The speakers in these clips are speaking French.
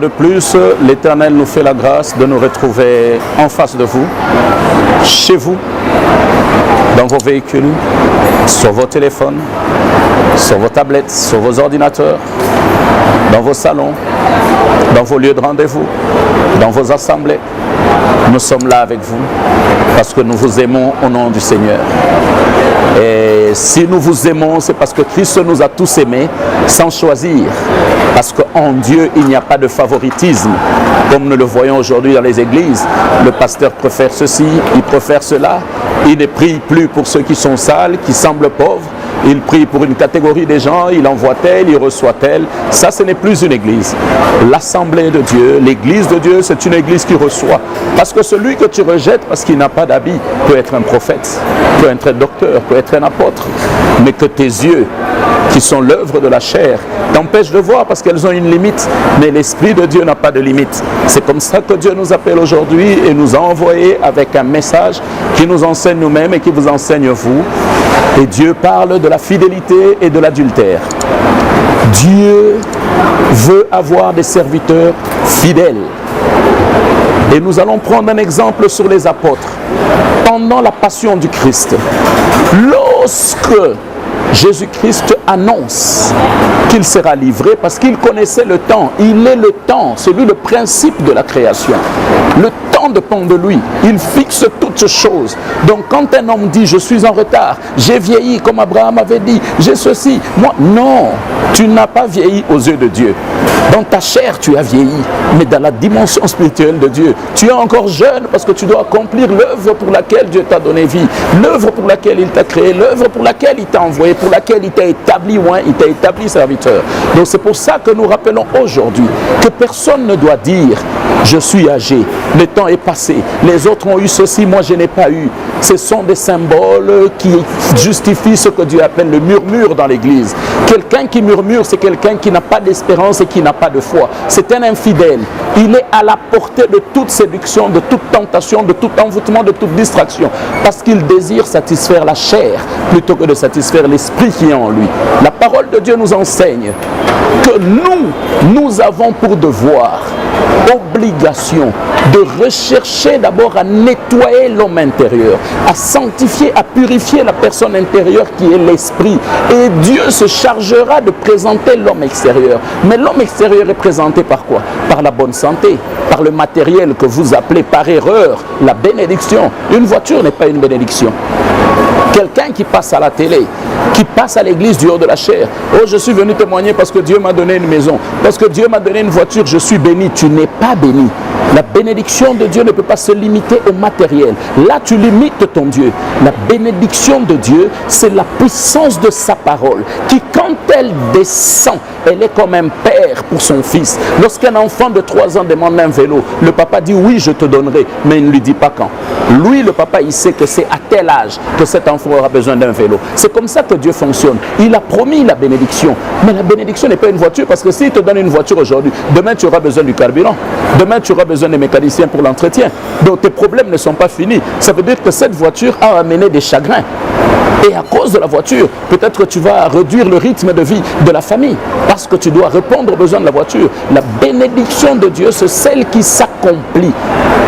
de plus, l'Éternel nous fait la grâce de nous retrouver en face de vous, chez vous, dans vos véhicules, sur vos téléphones, sur vos tablettes, sur vos ordinateurs, dans vos salons, dans vos lieux de rendez-vous, dans vos assemblées. Nous sommes là avec vous parce que nous vous aimons au nom du Seigneur. Et si nous vous aimons, c'est parce que Christ nous a tous aimés sans choisir. Parce qu'en Dieu, il n'y a pas de favoritisme. Comme nous le voyons aujourd'hui dans les églises, le pasteur préfère ceci, il préfère cela. Il ne prie plus pour ceux qui sont sales, qui semblent pauvres. Il prie pour une catégorie des gens, il envoie tel, il reçoit tel. Ça, ce n'est plus une église. L'assemblée de Dieu, l'église de Dieu, c'est une église qui reçoit. Parce que celui que tu rejettes parce qu'il n'a pas d'habit peut être un prophète, peut être un docteur, peut être un apôtre. Mais que tes yeux, qui sont l'œuvre de la chair, t'empêchent de voir parce qu'elles ont une limite. Mais l'Esprit de Dieu n'a pas de limite. C'est comme ça que Dieu nous appelle aujourd'hui et nous a envoyé avec un message qui nous enseigne nous-mêmes et qui vous enseigne vous. Et Dieu parle de la fidélité et de l'adultère. Dieu veut avoir des serviteurs fidèles. Et nous allons prendre un exemple sur les apôtres. Pendant la passion du Christ, lorsque Jésus-Christ annonce qu'il sera livré parce qu'il connaissait le temps. Il est le temps, c'est lui le principe de la création. Le temps dépend de lui. Il fixe toutes choses. Donc quand un homme dit « je suis en retard, j'ai vieilli comme Abraham avait dit, j'ai ceci », moi, non, tu n'as pas vieilli aux yeux de Dieu. Dans ta chair, tu as vieilli, mais dans la dimension spirituelle de Dieu, tu es encore jeune parce que tu dois accomplir l'œuvre pour laquelle Dieu t'a donné vie, l'œuvre pour laquelle il t'a créé, l'œuvre pour laquelle il t'a envoyé, pour laquelle il t'a établi loin, il t'a établi serviteur. Donc c'est pour ça que nous rappelons aujourd'hui que personne ne doit dire « je suis âgé, le temps est passé, les autres ont eu ceci, moi je n'ai pas eu ». Ce sont des symboles qui justifient ce que Dieu appelle le murmure dans l'église. Quelqu'un qui murmure, c'est quelqu'un qui n'a pas d'espérance et qui n'a pas de foi. C'est un infidèle. Il est à la portée de toute séduction, de toute tentation, de tout envoûtement, de toute distraction. Parce qu'il désire satisfaire la chair plutôt que de satisfaire l'esprit qui est en lui. La parole de Dieu nous enseigne que nous avons pour devoir, obligation de rechercher d'abord à nettoyer l'homme intérieur, à sanctifier, à purifier la personne intérieure qui est l'esprit. Et Dieu se chargera de présenter l'homme extérieur. Mais l'homme extérieur est présenté par quoi? Par la bonne santé, par le matériel que vous appelez par erreur la bénédiction. Une voiture n'est pas une bénédiction. Quelqu'un qui passe à la télé, qui passe à l'église du haut de la chair. Oh, je suis venu témoigner parce que Dieu m'a donné une maison, parce que Dieu m'a donné une voiture, je suis béni. Tu n'es pas béni. La bénédiction de Dieu ne peut pas se limiter au matériel. Là, tu limites ton Dieu. La bénédiction de Dieu, c'est la puissance de sa parole, qui quand elle descend, elle est comme un père pour son fils. Lorsqu'un enfant de 3 ans demande un vélo, le papa dit oui, je te donnerai, mais il ne lui dit pas quand. Lui, le papa, il sait que c'est à tel âge que cet enfant aura besoin d'un vélo. C'est comme ça que Dieu fonctionne. Il a promis la bénédiction. Mais la bénédiction n'est pas une voiture, parce que s'il te donne une voiture aujourd'hui, demain tu auras besoin du carburant. Demain tu auras besoin des mécaniciens pour l'entretien. Donc tes problèmes ne sont pas finis. Ça veut dire que cette voiture a amené des chagrins. Et à cause de la voiture, peut-être tu vas réduire le rythme de vie de la famille parce que tu dois répondre aux besoins de la voiture. La bénédiction de Dieu, c'est celle qui s'accomplit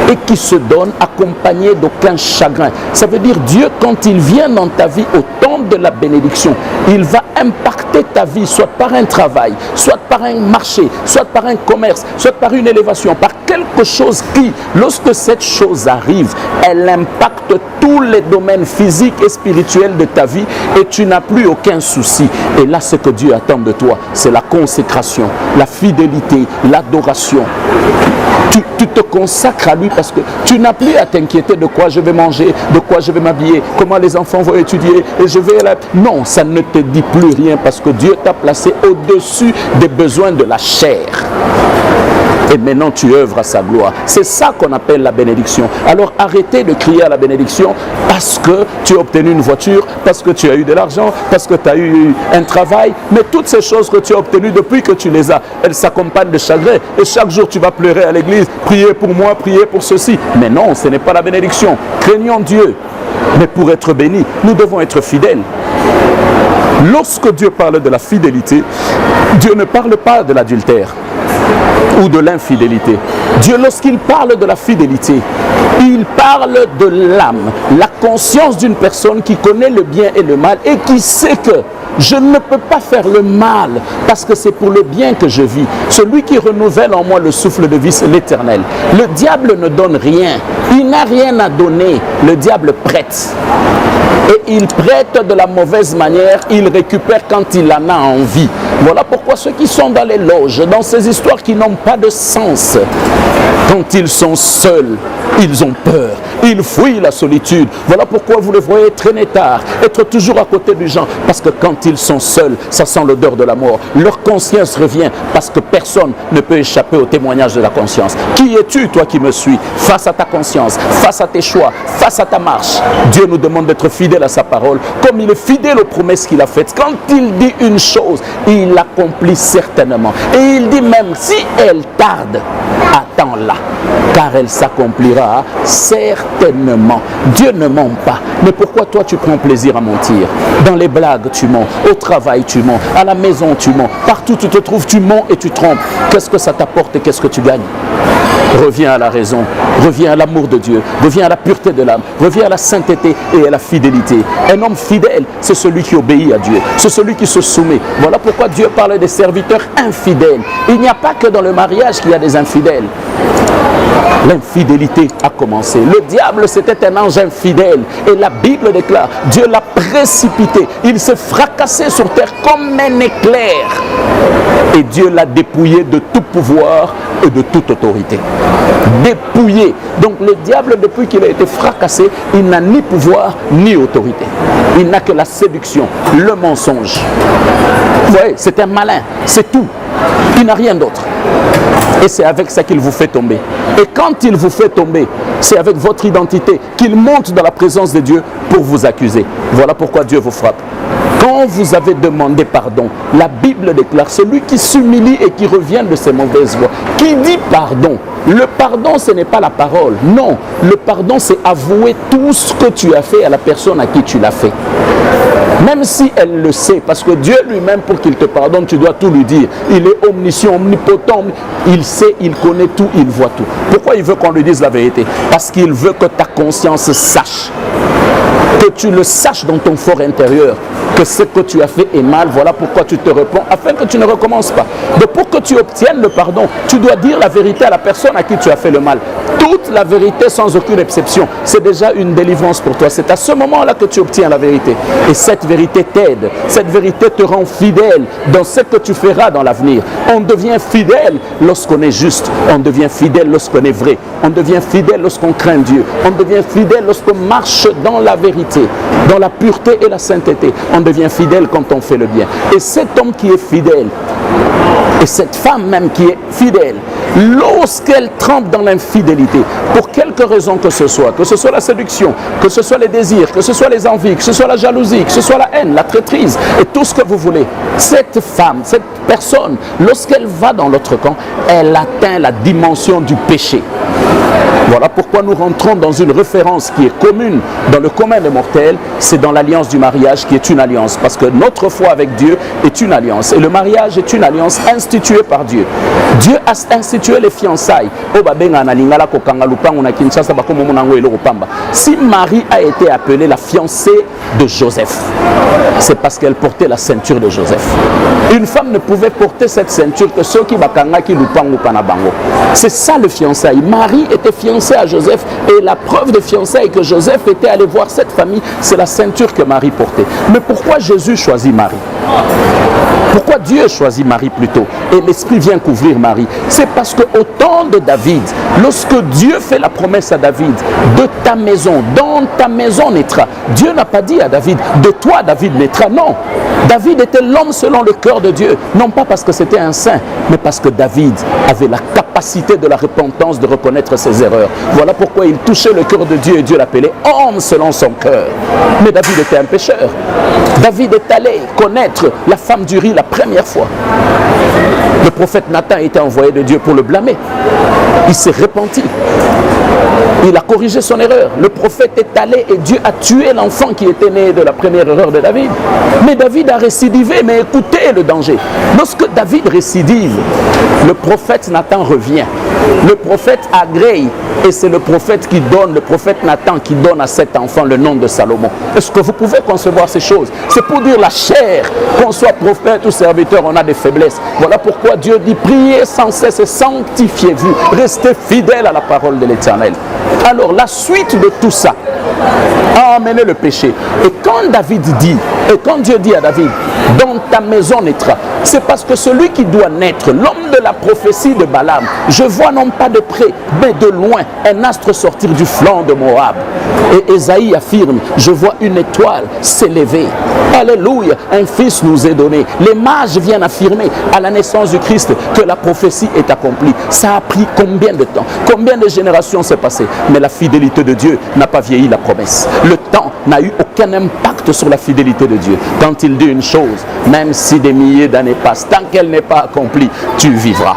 et qui se donne accompagnée d'aucun chagrin. Ça veut dire Dieu, quand il vient dans ta vie au temps de la bénédiction, il va impacter ta vie, soit par un travail, soit par un marché, soit par un commerce, soit par une élévation, par quelque chose qui, lorsque cette chose arrive, elle impacte tous les domaines physiques et spirituels de ta vie et tu n'as plus aucun souci. Et là, ce que Dieu attend de toi, c'est la consécration, la fidélité, l'adoration. Tu te consacres à lui parce que tu n'as plus à t'inquiéter de quoi je vais manger, de quoi je vais m'habiller, comment les enfants vont étudier et je vais là. Non, ça ne te dit plus rien parce que Dieu t'a placé au-dessus des besoins de la chair. Et maintenant tu œuvres à sa gloire. C'est ça qu'on appelle la bénédiction. Alors arrêtez de crier à la bénédiction parce que tu as obtenu une voiture, parce que tu as eu de l'argent, parce que tu as eu un travail. Mais toutes ces choses que tu as obtenues depuis que tu les as, elles s'accompagnent de chagrin. Et chaque jour tu vas pleurer à l'église, priez pour moi, priez pour ceci. Mais non, ce n'est pas la bénédiction. Craignons Dieu. Mais pour être bénis, nous devons être fidèles. Lorsque Dieu parle de la fidélité, Dieu ne parle pas de l'adultère. ou de l'infidélité. Dieu, lorsqu'il parle de la fidélité, il parle de l'âme, la conscience d'une personne qui connaît le bien et le mal et qui sait que je ne peux pas faire le mal parce que c'est pour le bien que je vis. Celui qui renouvelle en moi le souffle de vie, c'est l'Éternel. Le diable ne donne rien. Il n'a rien à donner. Le diable prête. Et il prête de la mauvaise manière, il récupère quand il en a envie. Voilà pourquoi ceux qui sont dans les loges, dans ces histoires qui n'ont pas de sens, quand ils sont seuls, ils ont peur, ils fuient la solitude. Voilà pourquoi vous les voyez traîner tard, être toujours à côté des gens, parce que quand ils sont seuls, ça sent l'odeur de la mort. Leur conscience revient, parce que personne ne peut échapper au témoignage de la conscience. Qui es-tu, toi qui me suis, face à ta conscience, face à tes choix, face à ta marche? Dieu nous demande d'être fidèles à sa parole, comme il est fidèle aux promesses qu'il a faites. Quand il dit une chose, il l'accomplit certainement. Et il dit même, si elle tarde, attends-la, car elle s'accomplira certainement. Dieu ne ment pas. Mais pourquoi toi tu prends plaisir à mentir? Dans les blagues tu mens, au travail tu mens, à la maison tu mens, partout tu te trouves tu mens et tu trompes. Qu'est-ce que ça t'apporte et qu'est-ce que tu gagnes? Reviens à la raison, reviens à l'amour de Dieu, reviens à la pureté de l'âme, reviens à la sainteté et à la fidélité. Un homme fidèle, c'est celui qui obéit à Dieu, c'est celui qui se soumet. Voilà pourquoi Dieu parle des serviteurs infidèles. Il n'y a pas que dans le mariage qu'il y a des infidèles. L'infidélité a commencé. Le diable, c'était un ange infidèle. Et la Bible déclare, Dieu l'a précipité. Il s'est fracassé sur terre comme un éclair. Et Dieu l'a dépouillé de tout pouvoir et de toute autorité. Dépouillé. Donc le diable, depuis qu'il a été fracassé, il n'a ni pouvoir ni autorité. Il n'a que la séduction, le mensonge. Vous voyez, c'est un malin, c'est tout. Il n'a rien d'autre. Et c'est avec ça qu'il vous fait tomber. Et quand il vous fait tomber, c'est avec votre identité qu'il monte dans la présence de Dieu pour vous accuser. Voilà pourquoi Dieu vous frappe. Quand vous avez demandé pardon, la Bible déclare, celui qui s'humilie et qui revient de ses mauvaises voies, qui dit pardon. Le pardon, ce n'est pas la parole. Non, le pardon, c'est avouer tout ce que tu as fait à la personne à qui tu l'as fait. Même si elle le sait, parce que Dieu lui-même, pour qu'il te pardonne, tu dois tout lui dire. Il est omniscient, omnipotent, il sait, il connaît tout, il voit tout. Pourquoi il veut qu'on lui dise la vérité? Parce qu'il veut que ta conscience sache, que tu le saches dans ton fort intérieur, que ce que tu as fait est mal. Voilà pourquoi tu te réponds, afin que tu ne recommences pas. Donc pour que tu obtiennes le pardon, tu dois dire la vérité à la personne à qui tu as fait le mal. Toute la vérité sans aucune exception, c'est déjà une délivrance pour toi. C'est à ce moment-là que tu obtiens la vérité. Et cette vérité t'aide. Cette vérité te rend fidèle dans ce que tu feras dans l'avenir. On devient fidèle lorsqu'on est juste. On devient fidèle lorsqu'on est vrai. On devient fidèle lorsqu'on craint Dieu. On devient fidèle lorsqu'on marche dans la vérité, dans la pureté et la sainteté. On devient fidèle quand on fait le bien. Et cet homme qui est fidèle, et cette femme même qui est fidèle, lorsqu'elle trempe dans l'infidélité, pour quelque raison que ce soit la séduction, que ce soit les désirs, que ce soit les envies, que ce soit la jalousie, que ce soit la haine, la traîtrise et tout ce que vous voulez, cette femme, cette personne, lorsqu'elle va dans l'autre camp, elle atteint la dimension du péché. Voilà pourquoi nous rentrons dans une référence qui est commune dans le commun des mortels, c'est dans l'alliance du mariage qui est une alliance, parce que notre foi avec Dieu est une alliance, et le mariage est une alliance instituée par Dieu. Dieu a institué les fiançailles. Si Marie a été appelée la fiancée de Joseph, c'est parce qu'elle portait la ceinture de Joseph. Une femme ne pouvait porter cette ceinture que ceux qui bakanga qui lupango panabango. C'est ça le fiançailles. Marie était fiancée à Joseph, et la preuve de fiançailles que Joseph était allé voir cette famille, c'est la ceinture que Marie portait. Mais pourquoi Jésus choisit Marie? Pourquoi Dieu choisit Marie plutôt? Et l'Esprit vient couvrir Marie. C'est parce qu'au temps de David, lorsque Dieu fait la promesse à David, de ta maison, dans ta maison naîtra. Dieu n'a pas dit à David, de toi David naîtra. Non, David était l'homme selon le cœur de Dieu. Non pas parce que c'était un saint, mais parce que David avait la capacité de la repentance, de reconnaître ses erreurs. Voilà pourquoi il touchait le cœur de Dieu et Dieu l'appelait homme selon son cœur. Mais David était un pécheur. David est allé connaître la femme d'Uri la première fois. Le prophète Nathan était envoyé de Dieu pour le blâmer. Il s'est repenti. Il a corrigé son erreur. Le prophète est allé et Dieu a tué l'enfant qui était né de la première erreur de David. Mais David a récidivé, mais écoutez le danger. Lorsque David récidive, le prophète Nathan revient. Le prophète agrée et c'est le prophète Nathan qui donne à cet enfant le nom de Salomon. Est-ce que vous pouvez concevoir ces choses? C'est pour dire la chair, qu'on soit prophète ou serviteur, on a des faiblesses. Voilà pourquoi Dieu dit priez sans cesse et sanctifiez-vous. Restez fidèles à la parole de l'Éternel. Alors la suite de tout ça a amené le péché. Et quand David dit, et quand Dieu dit à David, dans ta maison naîtra, c'est parce que celui qui doit naître, l'homme de la prophétie de Balaam, je vois non pas de près, mais de loin, un astre sortir du flanc de Moab. Et Ésaïe affirme, je vois une étoile s'élever. Alléluia, un fils nous est donné. Les mages viennent affirmer à la naissance du Christ que la prophétie est accomplie. Ça a pris combien de temps? Combien de générations s'est passé? Mais la fidélité de Dieu n'a pas vieilli la promesse. Le temps n'a eu aucun impact sur la fidélité de Dieu. Quand il dit une chose, même si des milliers d'années passent, tant qu'elle n'est pas accomplie, tu vivras.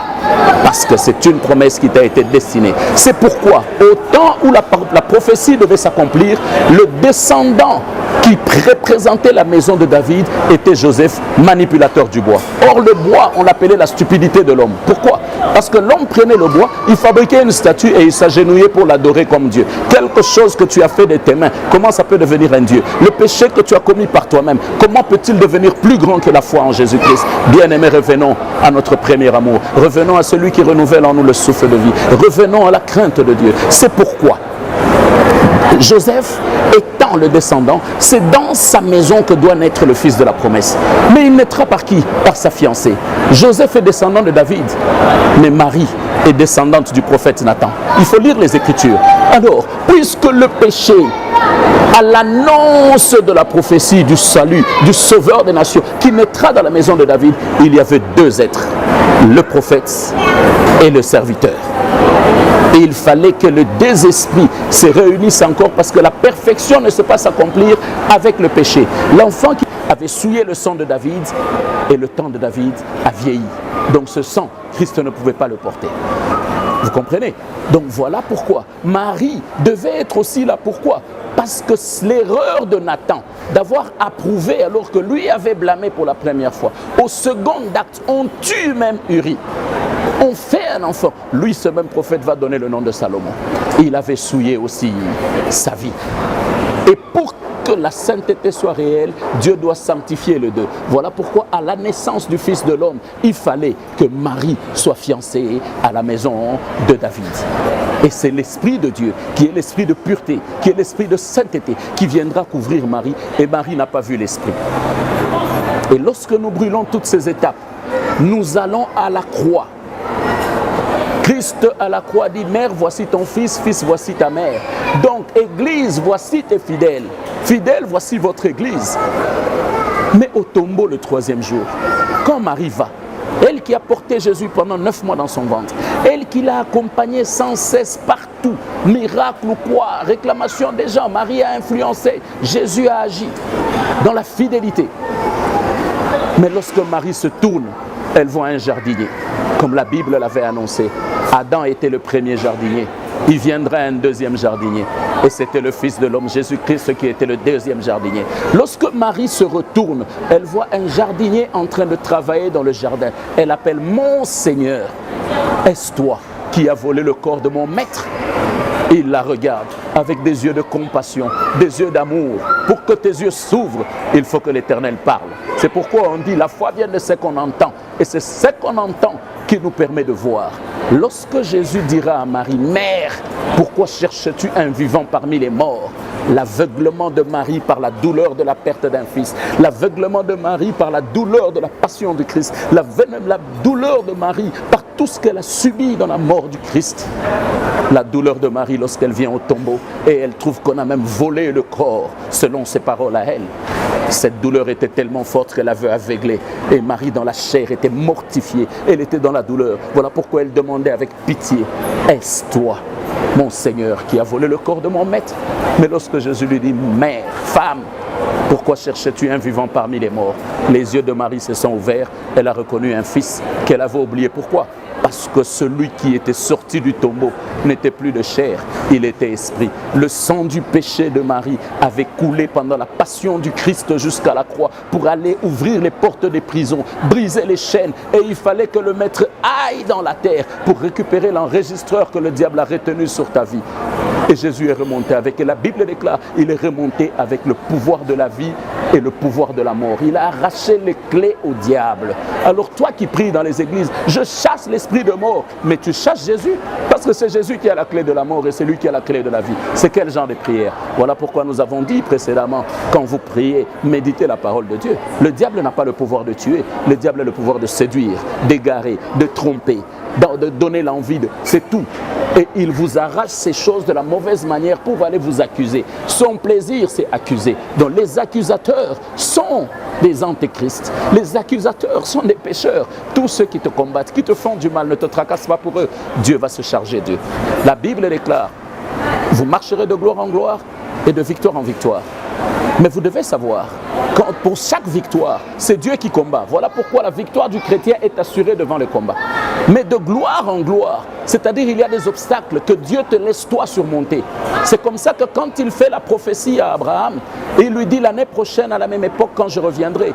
Parce que c'est une promesse qui t'a été destinée. C'est pourquoi, au temps où la prophétie devait s'accomplir, le descendant qui représentait la maison de David était Joseph, manipulateur du bois. Or, le bois, on l'appelait la stupidité de l'homme. Pourquoi? Parce que l'homme prenait le bois, il fabriquait une statue et il s'agenouillait pour l'adorer comme Dieu. Quelque chose que tu as fait de tes mains, comment ça peut devenir un Dieu? Le péché que tu as commis par toi-même, comment peut-il devenir plus grand que la foi en Jésus-Christ? Bien-aimés, revenons à notre premier amour. Revenons à celui qui renouvelle en nous le souffle de vie. Revenons à la crainte de Dieu. C'est pourquoi Joseph étant le descendant, c'est dans sa maison que doit naître le fils de la promesse. Mais il naîtra par qui? Par sa fiancée. Joseph est descendant de David, mais Marie est descendante du prophète Nathan. Il faut lire les Écritures. Alors, puisque le péché, à l'annonce de la prophétie du salut, du sauveur des nations, qui naîtra dans la maison de David, il y avait deux êtres, le prophète et le serviteur. Et il fallait que les deux esprits se réunissent encore parce que la perfection ne se pas s'accomplir avec le péché. L'enfant qui avait souillé le sang de David et le temps de David a vieilli. Donc ce sang, Christ ne pouvait pas le porter. Vous comprenez? Donc voilà pourquoi Marie devait être aussi là. Pourquoi? Parce que l'erreur de Nathan d'avoir approuvé alors que lui avait blâmé pour la première fois. Au second acte, on tue même Uri. On fait un enfant. Lui, ce même prophète va donner le nom de Salomon. Il avait souillé aussi sa vie. Et pour que la sainteté soit réelle, Dieu doit sanctifier les deux. Voilà pourquoi à la naissance du Fils de l'homme, il fallait que Marie soit fiancée à la maison de David. Et c'est l'Esprit de Dieu, qui est l'Esprit de pureté, qui est l'Esprit de sainteté, qui viendra couvrir Marie. Et Marie n'a pas vu l'Esprit. Et lorsque nous brûlons toutes ces étapes, nous allons à la croix. Christ à la croix dit, mère, voici ton fils, fils, voici ta mère. Donc, église, voici tes fidèles. Fidèles, voici votre église. Mais au tombeau le troisième jour, quand Marie va, elle qui a porté Jésus pendant 9 mois dans son ventre, elle qui l'a accompagné sans cesse partout, miracle ou quoi, réclamation des gens, Marie a influencé, Jésus a agi dans la fidélité. Mais lorsque Marie se tourne, elle voit un jardinier, comme la Bible l'avait annoncé. Adam était le premier jardinier. Il viendra un deuxième jardinier. Et c'était le Fils de l'homme, Jésus-Christ, qui était le deuxième jardinier. Lorsque Marie se retourne, elle voit un jardinier en train de travailler dans le jardin. Elle appelle mon Seigneur. Est-ce toi qui as volé le corps de mon maître? Il la regarde avec des yeux de compassion, des yeux d'amour. Pour que tes yeux s'ouvrent, il faut que l'Éternel parle. C'est pourquoi on dit la foi vient de ce qu'on entend. Et c'est ce qu'on entend qui nous permet de voir. Lorsque Jésus dira à Marie, mère, pourquoi cherches-tu un vivant parmi les morts? L'aveuglement de Marie par la douleur de la perte d'un fils, l'aveuglement de Marie par la douleur de la passion du Christ, la douleur de Marie par tout ce qu'elle a subi dans la mort du Christ, la douleur de Marie lorsqu'elle vient au tombeau et elle trouve qu'on a même volé le corps selon ses paroles à elle. Cette douleur était tellement forte qu'elle avait aveuglé et Marie dans la chair était mortifiée, elle était dans la douleur. Voilà pourquoi elle demandait avec pitié, est-ce toi, mon Seigneur, qui a volé le corps de mon maître? Mais lorsque Jésus lui dit, mère, femme, pourquoi cherches-tu un vivant parmi les morts? Les yeux de Marie se sont ouverts, elle a reconnu un fils qu'elle avait oublié. Pourquoi? Parce que celui qui était sorti du tombeau n'était plus de chair, il était esprit. Le sang du péché de Marie avait coulé pendant la passion du Christ jusqu'à la croix pour aller ouvrir les portes des prisons, briser les chaînes. Et il fallait que le maître aille dans la terre pour récupérer l'enregistreur que le diable a retenu sur ta vie. Et Jésus est remonté avec, et la Bible déclare, il est remonté avec le pouvoir de la vie et le pouvoir de la mort. Il a arraché les clés au diable. Alors toi qui pries dans les églises, je chasse l'esprit de mort, mais tu chasses Jésus, parce que c'est Jésus qui a la clé de la mort et c'est lui qui a la clé de la vie. C'est quel genre de prière? Voilà pourquoi nous avons dit précédemment, quand vous priez, méditez la parole de Dieu. Le diable n'a pas le pouvoir de tuer, le diable a le pouvoir de séduire, d'égarer, de tromper, de donner l'envie de... C'est tout. Et il vous arrache ces choses de la mauvaise manière pour aller vous accuser. Son plaisir, c'est accuser. Donc les accusateurs sont des antéchrists. Les accusateurs sont des pécheurs. Tous ceux qui te combattent, qui te font du mal, ne te tracasse pas pour eux. Dieu va se charger d'eux. La Bible déclare, vous marcherez de gloire en gloire et de victoire en victoire. Mais vous devez savoir, pour chaque victoire, c'est Dieu qui combat. Voilà pourquoi la victoire du chrétien est assurée devant le combat. Mais de gloire en gloire, c'est-à-dire il y a des obstacles que Dieu te laisse toi surmonter. C'est comme ça que quand il fait la prophétie à Abraham, il lui dit l'année prochaine à la même époque quand je reviendrai,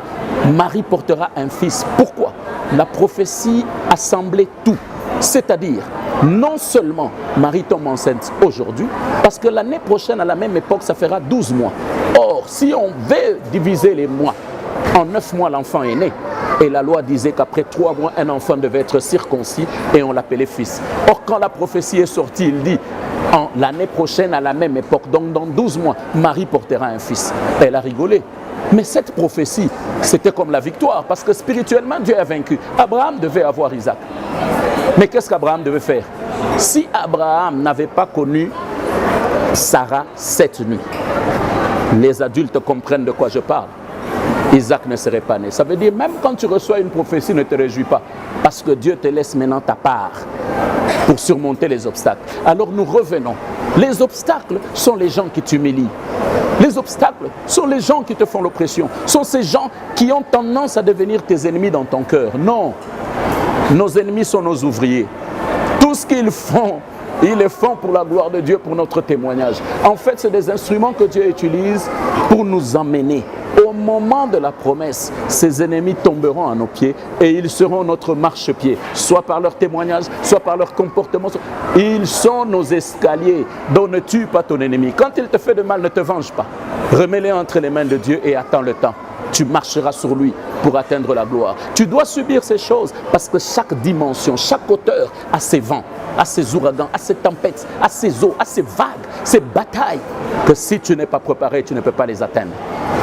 Marie portera un fils. Pourquoi? La prophétie a semblé tout. C'est-à-dire, non seulement Marie tombe enceinte aujourd'hui, parce que l'année prochaine à la même époque, ça fera 12 mois. Or, si on veut diviser les mois, en 9 mois l'enfant est né. Et la loi disait qu'après 3 mois, un enfant devait être circoncis et on l'appelait fils. Or, quand la prophétie est sortie, il dit, l'année prochaine à la même époque, donc dans 12 mois, Marie portera un fils. Elle a rigolé. Mais cette prophétie, c'était comme la victoire, parce que spirituellement, Dieu a vaincu. Abraham devait avoir Isaac. Mais qu'est-ce qu'Abraham devait faire? Si Abraham n'avait pas connu Sarah cette nuit, les adultes comprennent de quoi je parle. Isaac ne serait pas né. Ça veut dire, même quand tu reçois une prophétie, ne te réjouis pas. Parce que Dieu te laisse maintenant ta part pour surmonter les obstacles. Alors nous revenons. Les obstacles sont les gens qui t'humilient. Les obstacles sont les gens qui te font l'oppression. Sont ces gens qui ont tendance à devenir tes ennemis dans ton cœur. Non. Nos ennemis sont nos ouvriers. Tout ce qu'ils font, ils le font pour la gloire de Dieu, pour notre témoignage. En fait, c'est des instruments que Dieu utilise pour nous emmener. Au moment de la promesse, ces ennemis tomberont à nos pieds et ils seront notre marchepied, soit par leur témoignage, soit par leur comportement. Ils sont nos escaliers. Donc ne tue pas ton ennemi. Quand il te fait de mal, ne te venge pas. Remets-les entre les mains de Dieu et attends le temps. Tu marcheras sur lui pour atteindre la gloire. Tu dois subir ces choses parce que chaque dimension, chaque hauteur a ses vents, a ses ouragans, a ses tempêtes, a ses eaux, a ses vagues, ses batailles que si tu n'es pas préparé, tu ne peux pas les atteindre.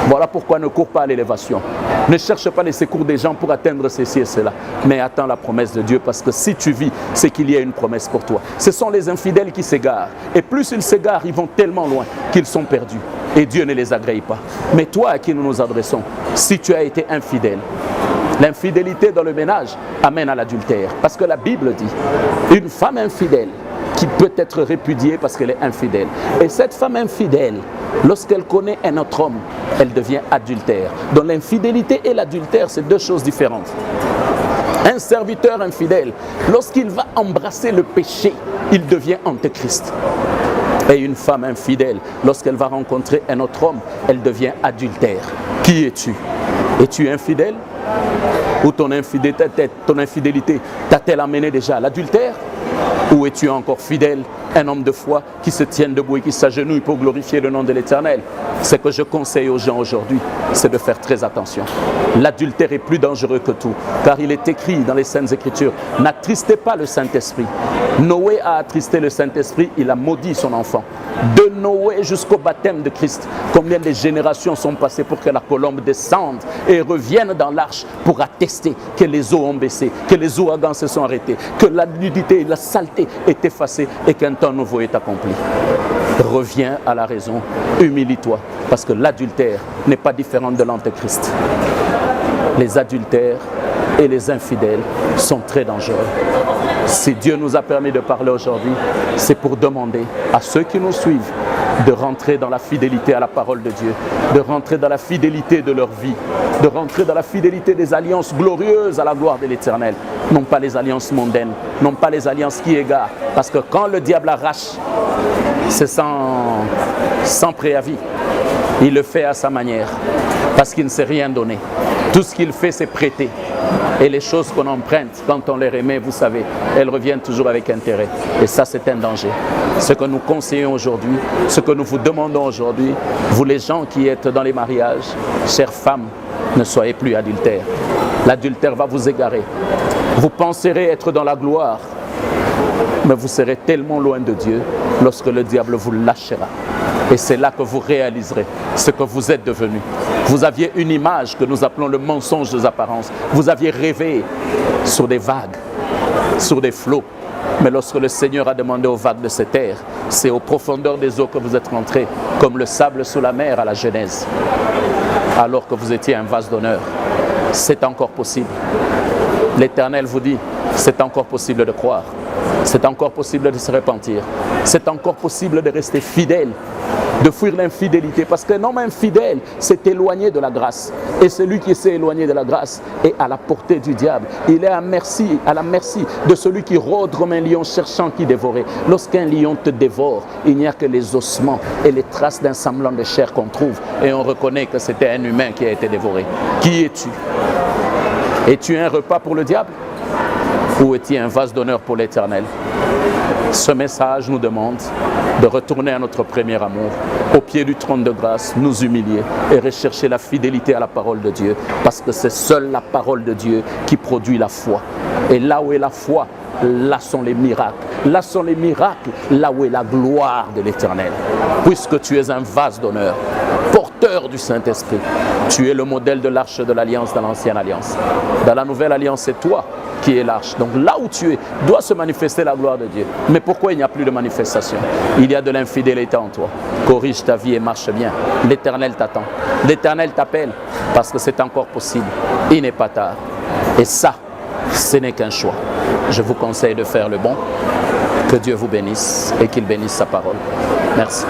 Voilà pourquoi ne cours pas à l'élévation. Ne cherche pas les secours des gens pour atteindre ceci et cela. Mais attends la promesse de Dieu parce que si tu vis, c'est qu'il y a une promesse pour toi. Ce sont les infidèles qui s'égarent. Et plus ils s'égarent, ils vont tellement loin qu'ils sont perdus. Et Dieu ne les agrée pas. Mais toi à qui nous nous adressons, si tu as été infidèle, l'infidélité dans le ménage amène à l'adultère. Parce que la Bible dit, une femme infidèle qui peut être répudiée parce qu'elle est infidèle. Et cette femme infidèle, lorsqu'elle connaît un autre homme, elle devient adultère. Donc l'infidélité et l'adultère, c'est deux choses différentes. Un serviteur infidèle, lorsqu'il va embrasser le péché, il devient antéchrist. Et une femme infidèle, lorsqu'elle va rencontrer un autre homme, elle devient adultère. Qui es-tu? Es-tu infidèle? Ou ton infidélité t'a-t-elle amené déjà à l'adultère? Ou es-tu encore fidèle, un homme de foi qui se tient debout et qui s'agenouille pour glorifier le nom de l'Éternel? Ce que je conseille aux gens aujourd'hui, c'est de faire très attention. L'adultère est plus dangereux que tout, car il est écrit dans les Saintes Écritures, n'attristez pas le Saint-Esprit. Noé a attristé le Saint-Esprit, il a maudit son enfant. De Noé jusqu'au baptême de Christ, combien de générations sont passées pour que la colombe descende et revienne dans l'arche pour attester que les eaux ont baissé, que les ouragans se sont arrêtés, que la nudité et la saleté est effacée et qu'un temps nouveau est accompli. Reviens à la raison, humilie-toi, parce que l'adultère n'est pas différent de l'antéchrist. Les adultères et les infidèles sont très dangereux. Si Dieu nous a permis de parler aujourd'hui, c'est pour demander à ceux qui nous suivent de rentrer dans la fidélité à la parole de Dieu, de rentrer dans la fidélité de leur vie, de rentrer dans la fidélité des alliances glorieuses à la gloire de l'Éternel. Non pas les alliances mondaines, non pas les alliances qui égarent. Parce que quand le diable arrache, c'est sans préavis. Il le fait à sa manière, parce qu'il ne s'est rien donné. Tout ce qu'il fait, c'est prêter. Et les choses qu'on emprunte, quand on les remet, vous savez, elles reviennent toujours avec intérêt. Et ça, c'est un danger. Ce que nous conseillons aujourd'hui, ce que nous vous demandons aujourd'hui, vous les gens qui êtes dans les mariages, chères femmes, ne soyez plus adultères. L'adultère va vous égarer. Vous penserez être dans la gloire, mais vous serez tellement loin de Dieu lorsque le diable vous lâchera. Et c'est là que vous réaliserez ce que vous êtes devenu. Vous aviez une image que nous appelons le mensonge des apparences. Vous aviez rêvé sur des vagues, sur des flots. Mais lorsque le Seigneur a demandé aux vagues de se taire, c'est aux profondeurs des eaux que vous êtes rentrés, comme le sable sous la mer à la Genèse, alors que vous étiez un vase d'honneur. C'est encore possible. L'Éternel vous dit, c'est encore possible de croire. C'est encore possible de se repentir. C'est encore possible de rester fidèle, de fuir l'infidélité. Parce qu'un homme infidèle s'est éloigné de la grâce. Et celui qui s'est éloigné de la grâce est à la portée du diable. Il est à la merci de celui qui rôde comme un lion cherchant qui dévorer. Lorsqu'un lion te dévore, il n'y a que les ossements et les traces d'un semblant de chair qu'on trouve. Et on reconnaît que c'était un humain qui a été dévoré. Qui es-tu? Es-tu un repas pour le diable? Ou es-tu un vase d'honneur pour l'Éternel? Ce message nous demande de retourner à notre premier amour, au pied du trône de grâce, nous humilier et rechercher la fidélité à la parole de Dieu, parce que c'est seule la parole de Dieu qui produit la foi. Et là où est la foi, là sont les miracles. Là sont les miracles, là où est la gloire de l'Éternel. Puisque tu es un vase d'honneur, porteur du Saint-Esprit, tu es le modèle de l'arche de l'Alliance dans l'Ancienne Alliance. Dans la Nouvelle Alliance, c'est toi qui es l'arche. Donc là où tu es, doit se manifester la gloire de Dieu. Mais pourquoi il n'y a plus de manifestation? Il y a de l'infidélité en toi. Corrige ta vie et marche bien. L'Éternel t'attend. L'Éternel t'appelle parce que c'est encore possible. Il n'est pas tard. Et ça, ce n'est qu'un choix. Je vous conseille de faire le bon. Que Dieu vous bénisse et qu'il bénisse sa parole. Merci.